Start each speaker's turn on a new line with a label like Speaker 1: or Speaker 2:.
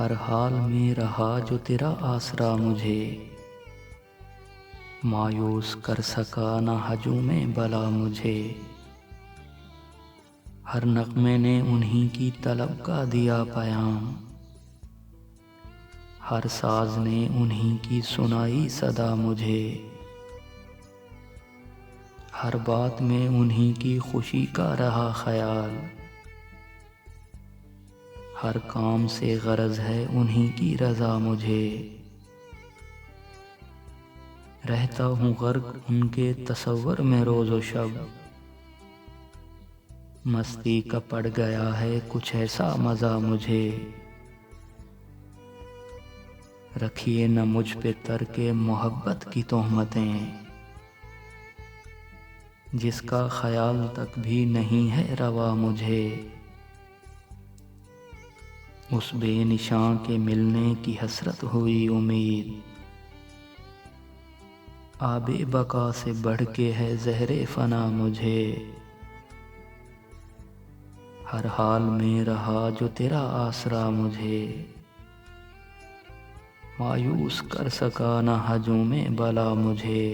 Speaker 1: ہر حال میں رہا جو تیرا آسرا مجھے، مایوس کر سکا نہ ہجوم بلا مجھے۔ ہر نغمے نے انہی کی طلب کا دیا پیام، ہر ساز نے انہی کی سنائی صدا مجھے۔ ہر بات میں انہی کی خوشی کا رہا خیال، ہر کام سے غرض ہے انہی کی رضا مجھے۔ رہتا ہوں غرق ان کے تصور میں روز و شب، مستی کا پڑ گیا ہے کچھ ایسا مزہ مجھے۔ رکھیے نہ مجھ پہ ترک محبت کی تہمتیں، جس کا خیال تک بھی نہیں ہے روا مجھے۔ اس بے نشاں کے ملنے کی حسرت ہوئی امید، آب بقا سے بڑھ کے ہے زہر فنا مجھے۔ ہر حال میں رہا جو تیرا آسرا مجھے، مایوس کر سکا نہ ہجوم بلا مجھے۔